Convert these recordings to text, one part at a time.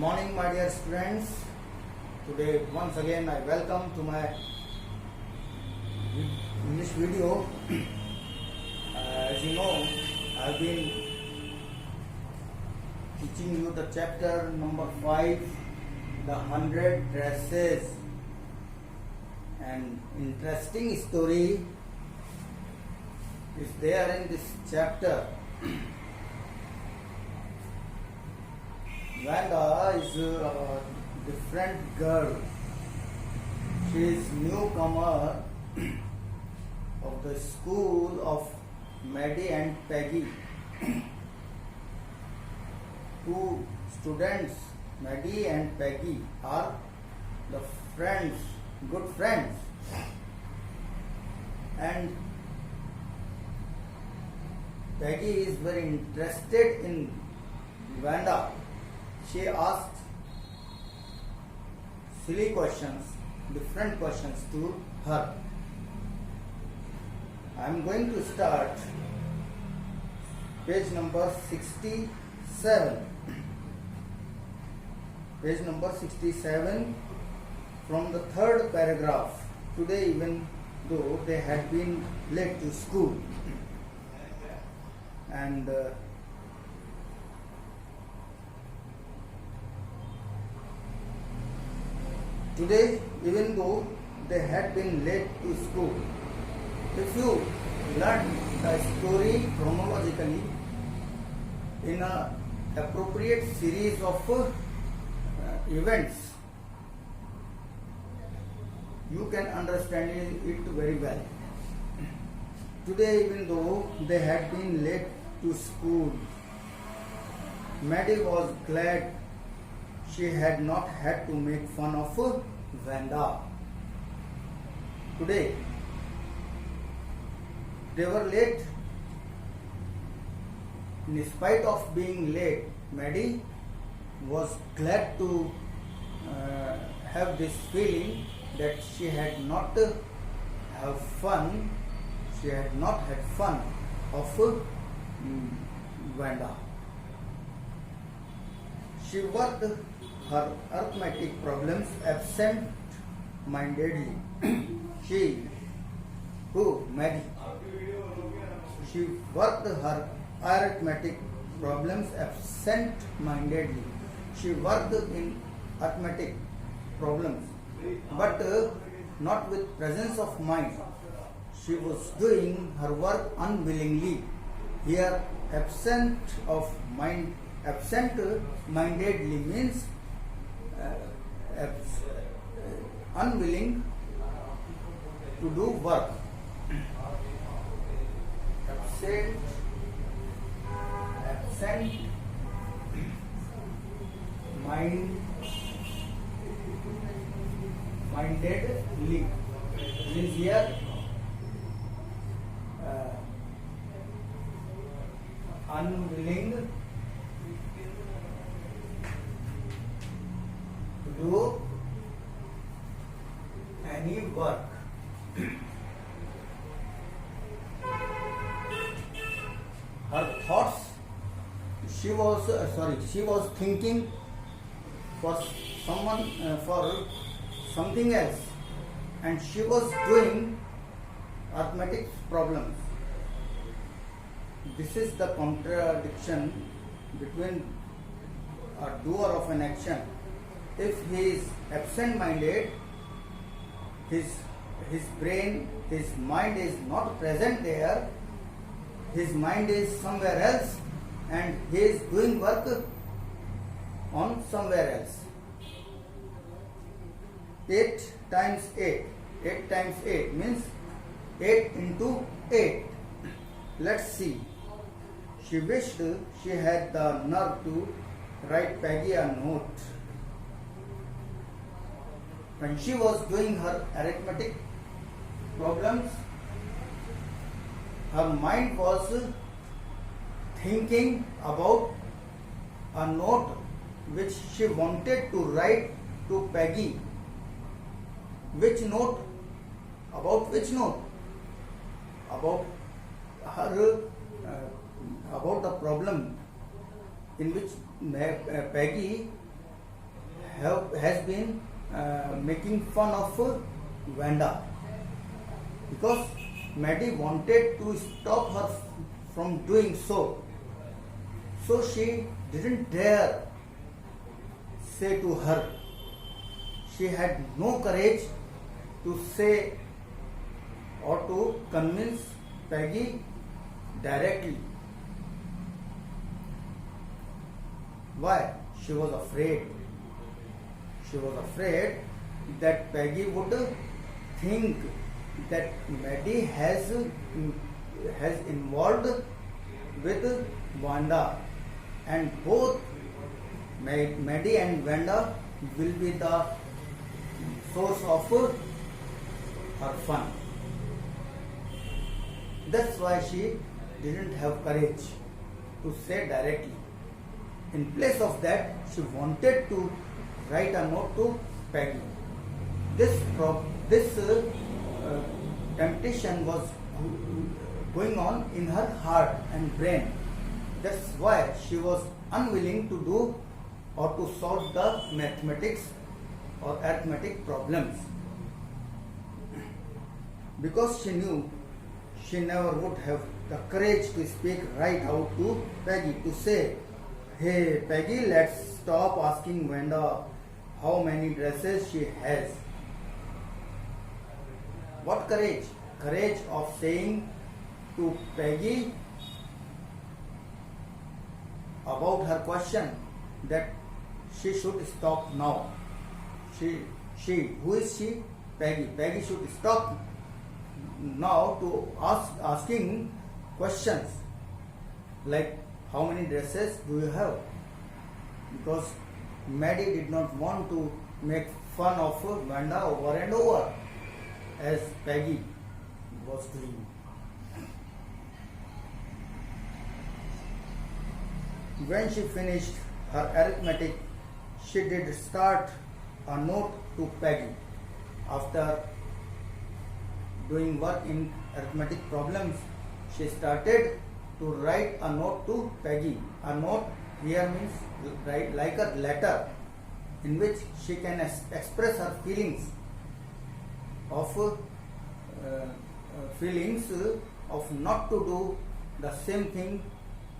Morning, my dear students. Today, once again, I welcome to my English video. As you know, I've been teaching you the chapter number 5, the 100 dresses. An interesting story is there in this chapter. Vanda is a different girl. She is newcomer of the school of Maddie and Peggy. Two students, Maddie and Peggy, are the friends, good friends. And Peggy is very interested in Vanda. She asked silly questions, different questions to her. I am going to start page number 67. Page number 67 from the third paragraph. Today, even though they had been late to school, and today, even though they had been late to school, if you learn the story chronologically in an appropriate series of events, you can understand it very well. Today, even though they had been late to school, Maddie was glad she had not had to make fun of Vanda. Today, they were late. In spite of being late, Maddie was glad to have this feeling that she had not have fun. She had not had fun of Vanda. She worked her arithmetic problems absent-mindedly. Maddie. She worked her arithmetic problems absent-mindedly. She worked in arithmetic problems, but not with presence of mind. She was doing her work unwillingly. Here, absent-mindedly means unwilling to do work. Absent mindedly means here unwilling to do any work. Her thoughts, she was thinking for something else, and she was doing arithmetic problems. This is the contradiction between a doer of an action. If he is absent-minded, his brain, his mind is not present there, his mind is somewhere else, and he is doing work on somewhere else. 8 times 8 means 8 into 8. Let's see. She wished she had the nerve to write Peggy a note. When she was doing her arithmetic problems, her mind was thinking about a note which she wanted to write to Peggy. Which note? About which note? About her about the problem in which Peggy has been making fun of Wanda, because Maddie wanted to stop her from doing so. So she didn't dare say to her. She had no courage to say or to convince Peggy directly. Why? She was afraid. She was afraid that Peggy would think that Maddie has involved with Wanda, and both Maddie and Wanda will be the source of her fun. That's why she didn't have courage to say directly. In place of that, she wanted to write a note to Peggy. This temptation was going on in her heart and brain. That's why she was unwilling to do or to solve the mathematics or arithmetic problems, because she knew she never would have the courage to speak right out to Peggy, to say, "Hey Peggy, let's stop asking Wanda how many dresses she has." What courage? Courage of saying to Peggy about her question that she should stop now. Who is she? Peggy. Peggy should stop now to asking questions like, how many dresses do you have? Because Maddie did not want to make fun of Wanda over and over as Peggy was doing. When she finished her arithmetic, she did start a note to Peggy. After doing work in arithmetic problems, she started to write a note to Peggy. A note here means write like a letter in which she can express her feelings of not to do the same thing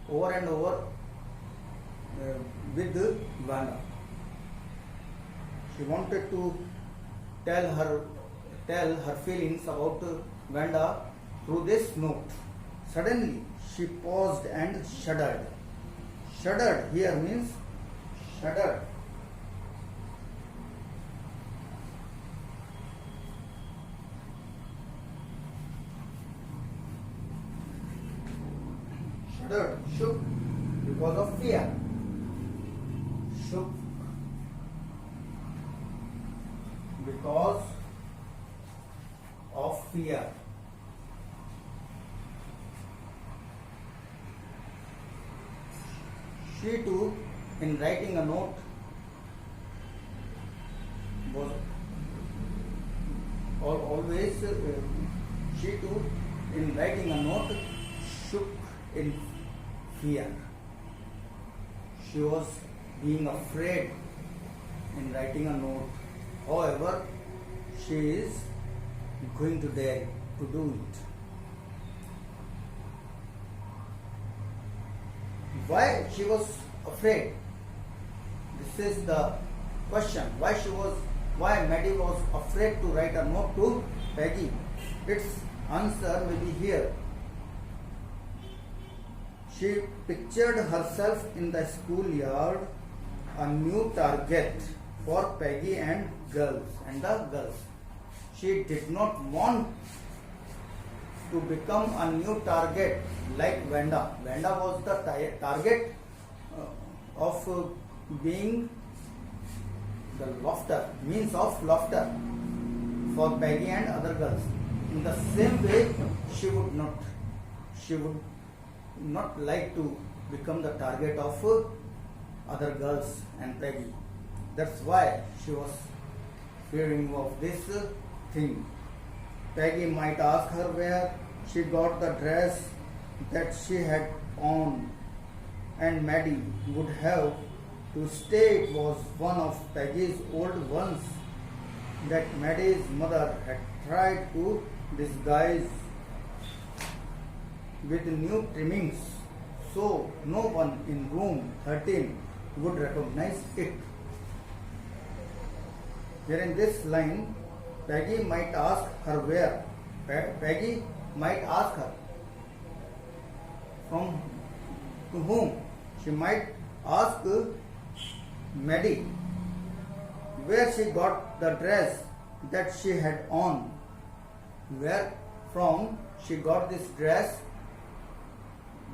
over and over with Wanda. She wanted to tell her feelings about Wanda through this note. Suddenly, she paused and shuddered. Shuddered here means shuddered. Shuddered, shook because of fear. Shook because of fear. She too, in writing a note, was always, she too, in writing a note, shook in fear. She was being afraid in writing a note. However, she is going to dare to do it. Why she was afraid? This is the question. Why Maddie was afraid to write a note to Peggy? Its answer may be here. She pictured herself in the schoolyard, a new target for Peggy and the girls. She did not want to become a new target like Wanda. Wanda was the target of being the means of laughter for Peggy and other girls. In the same way, she would not like to become the target of other girls and Peggy. That's why she was fearing of this thing. Peggy might ask her where she got the dress that she had on, and Maddie would have To stay, it was one of Peggy's old ones that Maddie's mother had tried to disguise with new trimmings, so no one in room 13 would recognize it. Here in this line, Peggy might ask her where. Peggy might ask her from to whom. She might ask Maddie where she got the dress that she had on, where from she got this dress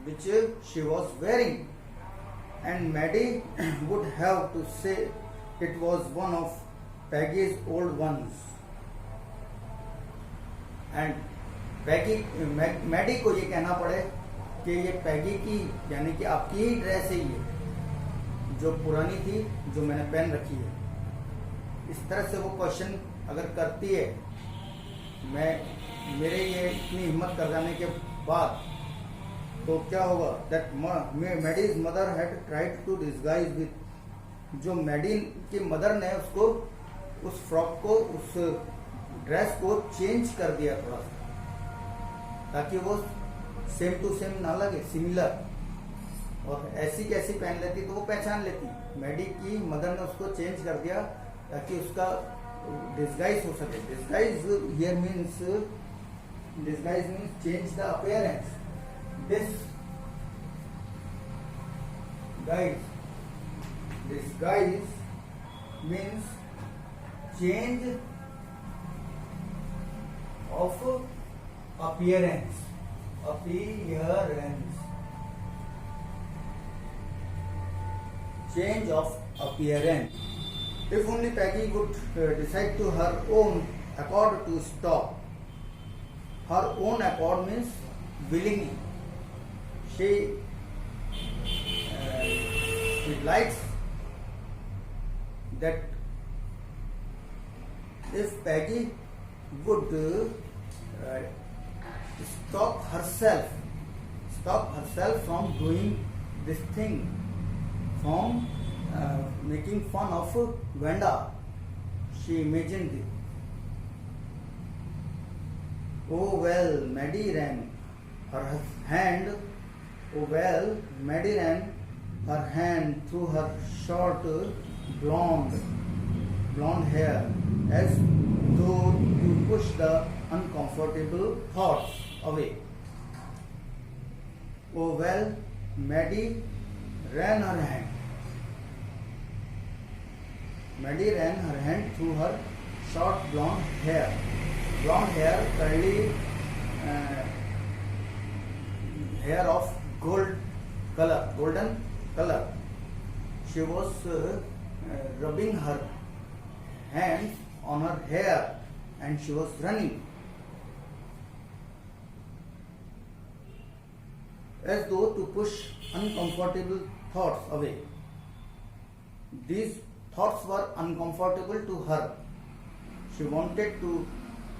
which she was wearing, and Maddie would have to say it was one of Peggy's old ones. And Maddie को ये कहना पड़े कि ये पैगी की यानी कि आपकी ही ड्रेस है ये, जो पुरानी थी, जो मैंने पहन रखी है। इस तरह से वो क्वेश्चन अगर करती है, मेरे ये इतनी हिम्मत कर जाने के बाद, तो क्या होगा? That Maddy's mother had tried to disguise with, जो मैडी की मदर ने उसको, उस फ्रॉक को, उस ड्रेस को चेंज कर दिया थोड़ा सा, ताकि वो सेम टू सेम ना लगे, सिमिलर, और ऐसी कैसी पहन लेती तो वो पहचान लेती। मैडी की मदर ने उसको चेंज कर दिया ताकि उसका डिस्गाइज हो सके। Disguise here means, disguise means change the appearance. disguise means change of appearance. Change of appearance. If only Peggy would decide to her own accord to stop. Her own accord means willingly. She likes that if Peggy would stop herself from doing this thing, from making fun of Wanda. She imagined it. Oh well, Maddie ran her hand through her short blonde hair, as though to push the uncomfortable thoughts away. Oh well, Maddie ran her hand through her short blonde hair, curly hair of golden color. She was rubbing her hands on her hair and she was running, as though to push uncomfortable thoughts away. These thoughts were uncomfortable to her. She wanted to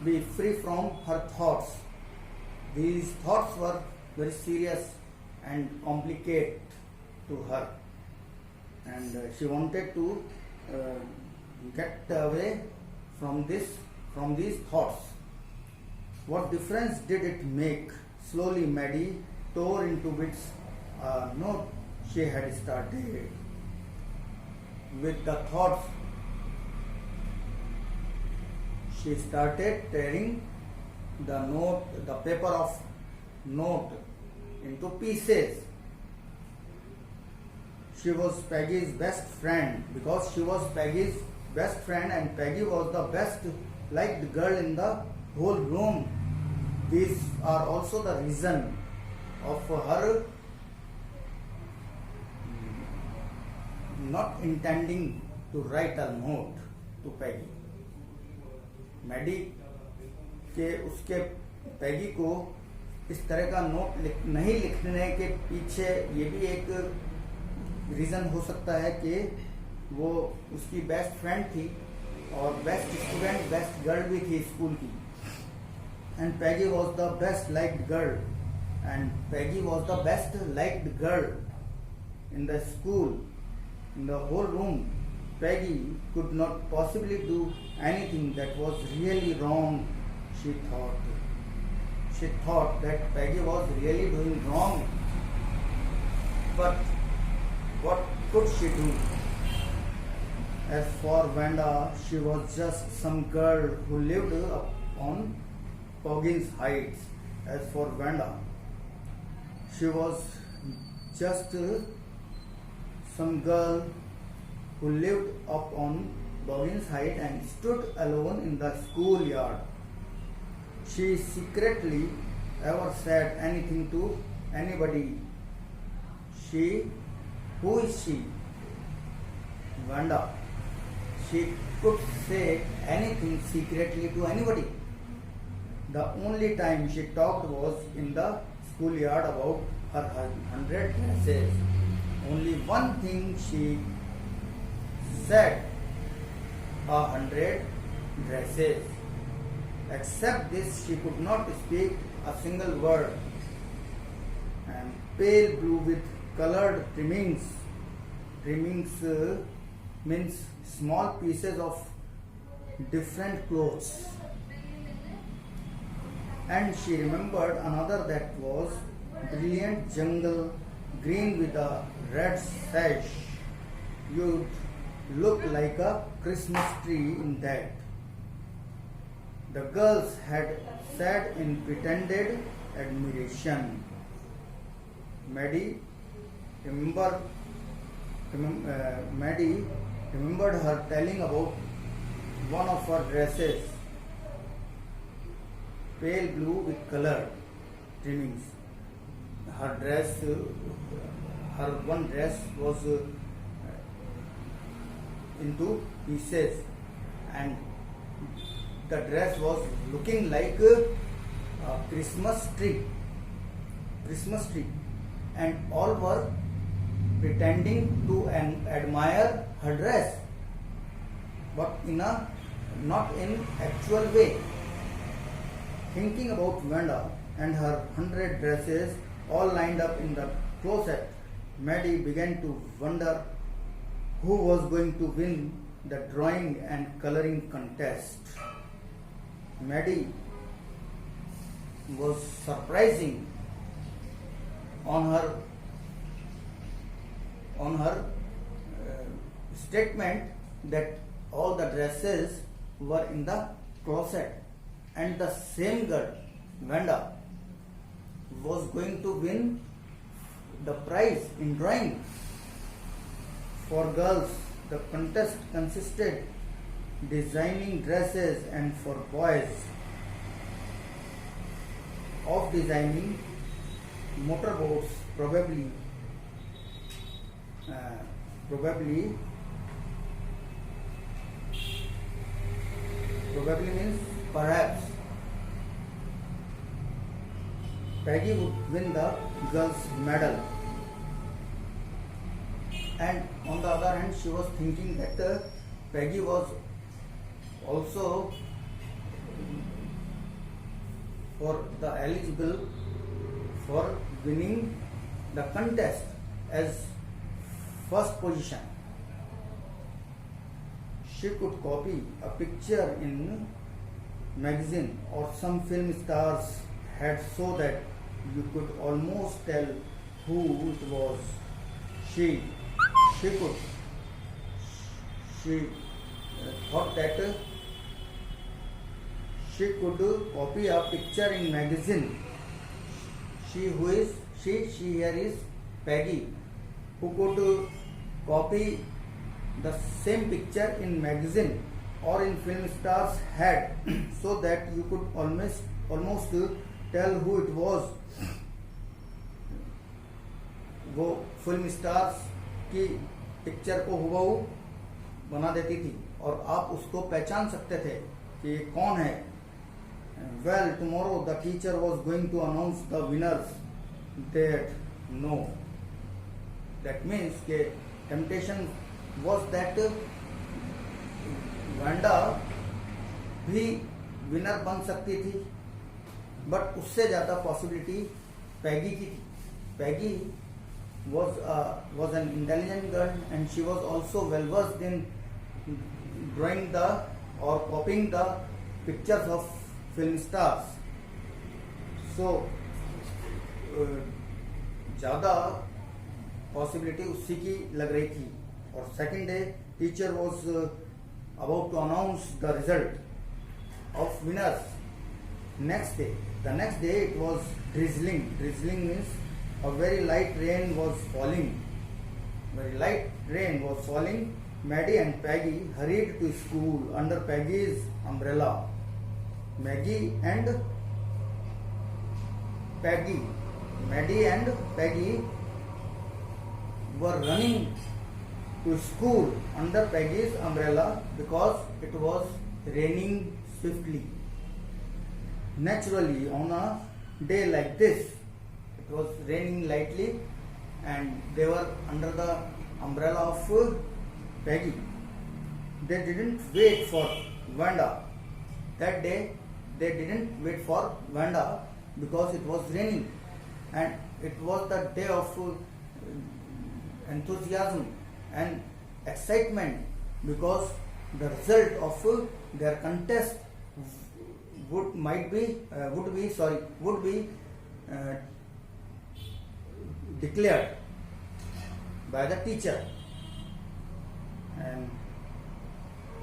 be free from her thoughts. These thoughts were very serious and complicated to her, and she wanted to get away from these thoughts. What difference did it make? Slowly Maddie tore into bits a note she had started. With the thoughts, she started tearing the paper of note into pieces. She was Peggy's best friend, because she was Peggy's best friend and Peggy was the best liked girl in the whole room. These are also the reason of her not intending to write a note to Peggy. Maddie के उसके पैगी को इस तरह का note नहीं लिखने के पीछे ये भी एक रीजन हो सकता है कि वो उसकी बेस्ट फ्रेंड थी और बेस्ट स्टूडेंट, बेस्ट गर्ल भी थी स्कूल की, and Peggy was the best liked girl, and Peggy was the best liked girl in the school, in the whole room, Peggy could not possibly do anything that was really wrong, she thought. She thought that Peggy was really doing wrong. But what could she do? As for Wanda, she was just some girl who lived up on Poggins Heights. As for Wanda, she was just some girl who lived up on Poggins Heights and stood alone in the schoolyard. She secretly ever said anything to anybody. Who is she? Wanda. She could say anything secretly to anybody. The only time she talked was in the schoolyard about her 100 dresses. Only one thing she said, 100 dresses. Except this, she could not speak a single word. And pale blue with colored trimmings. Trimmings means small pieces of different clothes. And she remembered another that was brilliant jungle green with a red sash. You'd look like a Christmas tree in that. The girls had sat in pretended admiration. Maddie remembered her telling about one of her dresses, pale blue with colored trimmings. Her one dress was into pieces, and the dress was looking like a Christmas tree, and all were pretending to admire her dress, but not in actual way. Thinking about Wanda and her 100 dresses all lined up in the closet, Maddie began to wonder who was going to win the drawing and coloring contest. Maddie was surprising on her statement that all the dresses were in the closet, and the same girl, Wanda, was going to win the prize in drawing. For girls, the contest consisted designing dresses, and for boys of designing motorboats, probably means perhaps Peggy would win the girls' medal. And on the other hand, she was thinking that Peggy was also eligible for winning the contest as first position. She could copy a picture in magazine or some film stars had, so that you could almost tell who it was. She thought that she could copy a picture in magazine. She here is Peggy, who could copy the same picture in magazine or in film stars had, so that you could almost tell who it was. वो film stars की picture को हुबहू बना देती थी और आप उसको पहचान सकते थे कि ये कौन है. Well, tomorrow the teacher was going to announce the winners. That means के temptation was that Wanda भी विनर बन सकती थी, बट उससे ज्यादा पॉसिबिलिटी पैगी की थी. पैगी was an intelligent girl, and she was also well versed in drawing the or copying the pictures of film stars. So ज़्यादा पॉसिबिलिटी उसी की लग रही थी. और second day teacher was about to announce the result of winners. Next day, the next day it was drizzling. Drizzling means a very light rain was falling. Very light rain was falling. Maddie and Peggy hurried to school under Peggy's umbrella. Maddie and Peggy were running to school under Peggy's umbrella because it was raining swiftly. Naturally, on a day like this, it was raining lightly and they were under the umbrella of Peggy. They didn't wait for Wanda. That day they didn't wait for Wanda because it was raining, and it was the day of enthusiasm and excitement because the result of their contest would be declared by the teacher. And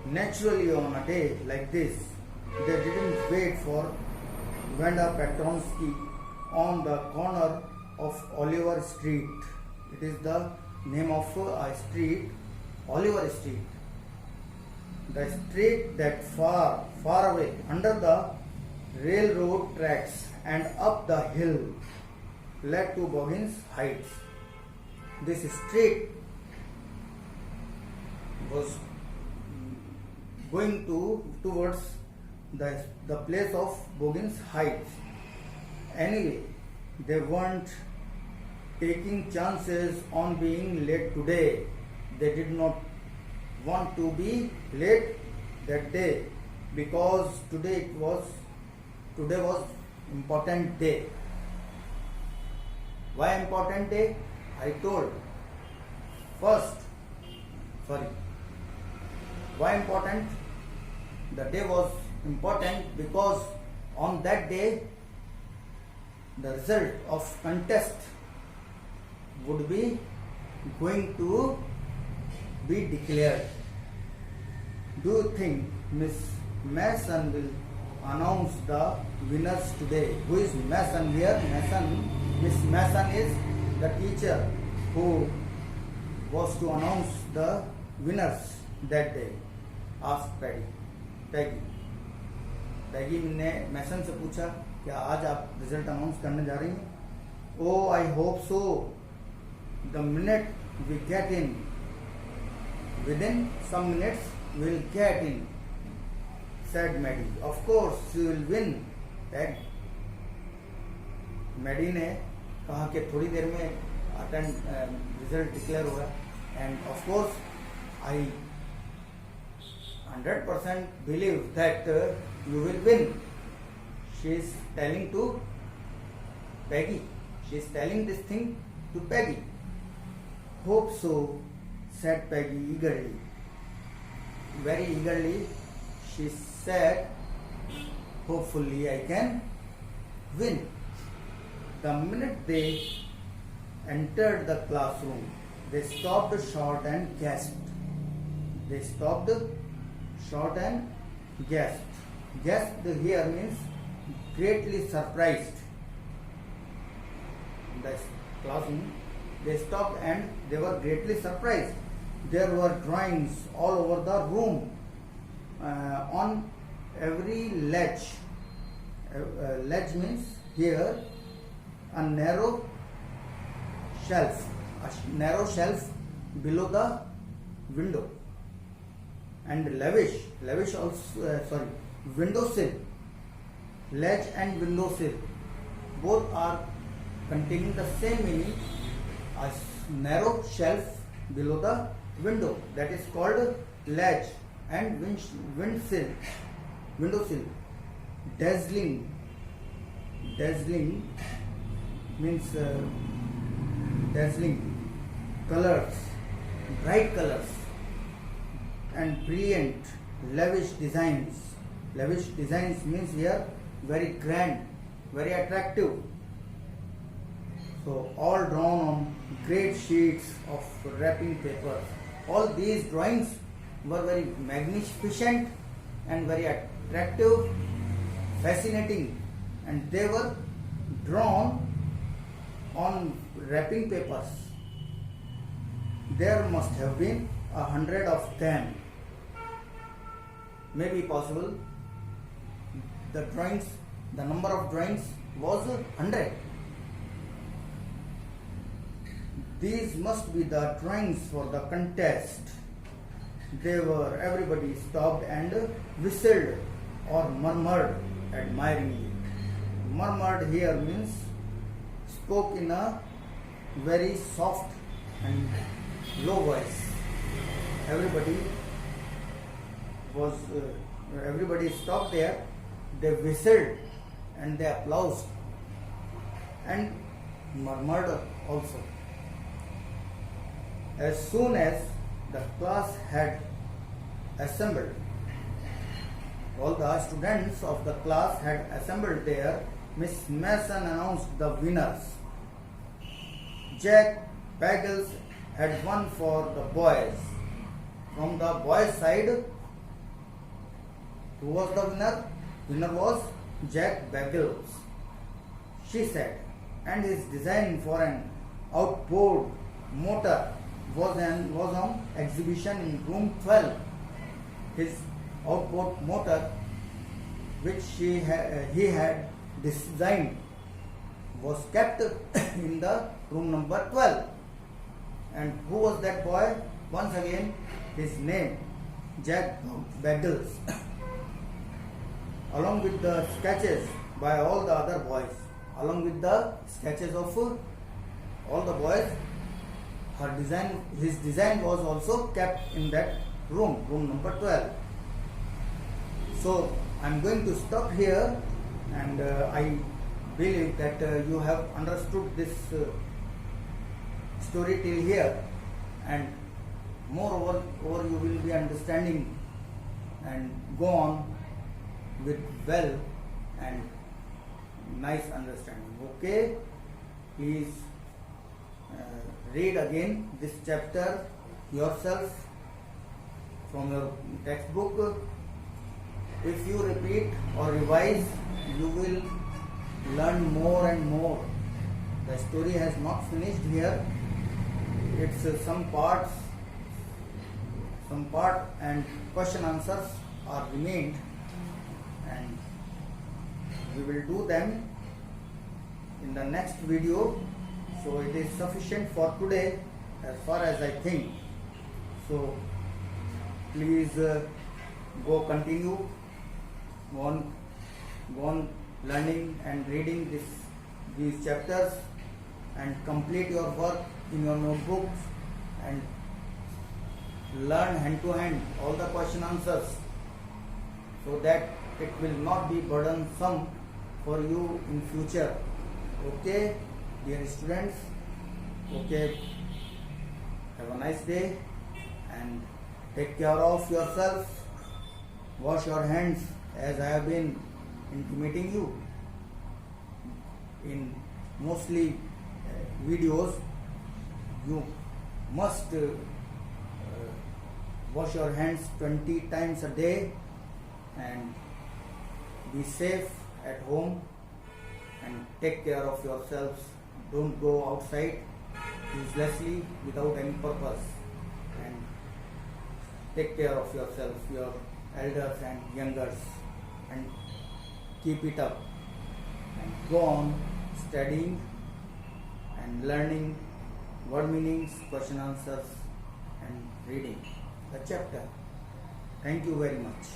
naturally, on a day like this, they didn't wait for Wanda Petronsky on the corner of Oliver Street. It is the name of a street, Oliver Street. The street that far away under the railroad tracks and up the hill led to Boggins Heights. This street was going towards the place of Boggins Heights. Anyway, they weren't taking chances on being late today. They did not want to be late that day because today was important day. Why important day? I told. Why important? The day was important because on that day the result of contest would be going to be declared. Do you think Miss Mason will announce the winners today? Who is Mason here? Miss Mason is the teacher who was to announce the winners that day. Asked Peggy ने मैसन से पूछा, क्या आज आप result announce करने जा रही हैं? Oh, I hope so. The minute we get in, within some minutes we will get in, said Maddie. Of course, she will win. Maddie ने कहा कि थोड़ी देर में रिजल्ट डिक्लेयर होगा. And of course, I 100% believe that you will win. She is telling to Peggy. She is telling this thing to Peggy. Hope so, said Peggy eagerly. Very eagerly, she said, hopefully I can win. The minute they entered the classroom, they stopped short and gasped. Gasped here means greatly surprised. The classroom, they stopped and they were greatly surprised. There were drawings all over the room on every ledge. Ledge means here a narrow shelf below the window, and lavish also windowsill. Ledge and windowsill both are containing the same meaning. A narrow shelf below the window, that is called ledge, and windowsill. Dazzling means dazzling colors, bright colors, and brilliant, lavish designs. Lavish designs means here very grand, very attractive. So all drawn on great sheets of wrapping paper. All these drawings were very magnificent and very attractive, fascinating, and they were drawn on wrapping papers. There must have been 100 of them. Maybe possible. The number of drawings was 100. These must be the drawings for the contest. Everybody stopped and whistled or murmured admiringly. Murmured here means spoke in a very soft and low voice. Everybody stopped there. They whistled and they applauded and murmured also. As soon as the class had assembled, all the students of the class had assembled there, Miss Mason announced the winners. Jack Bagels had won for the boys. From the boys' side, who was the winner? Winner was Jack Bagels, she said, and his design for an outboard motor was on exhibition in room 12. His outboard motor, which he had designed, was kept in the room number 12. And who was that boy? Once again, his name, Jack Bagels. Along with the sketches by all the other boys, along with the sketches of all the boys, his design was also kept in that room number 12. So I am going to stop here, and I believe that you have understood this story till here, and moreover you will be understanding and go on with well and nice understanding. Okay, please read again this chapter yourself from your textbook. If you repeat or revise, you will learn more and more. The story has not finished here. It's some part and question answers are remained, and we will do them in the next video. So it is sufficient for today as far as I think. So please go on learning and reading these chapters, and complete your work in your notebooks and learn hand to hand all the question answers, so that it will not be burdensome for you in future. Okay, dear students. Okay, have a nice day and take care of yourself. Wash your hands as I have been intimating you in mostly videos. You must wash your hands 20 times a day, and be safe at home and take care of yourselves. Don't go outside uselessly without any purpose, and take care of yourself, your elders and youngers, and keep it up and go on studying and learning word meanings, question answers, and reading the chapter. Thank you very much.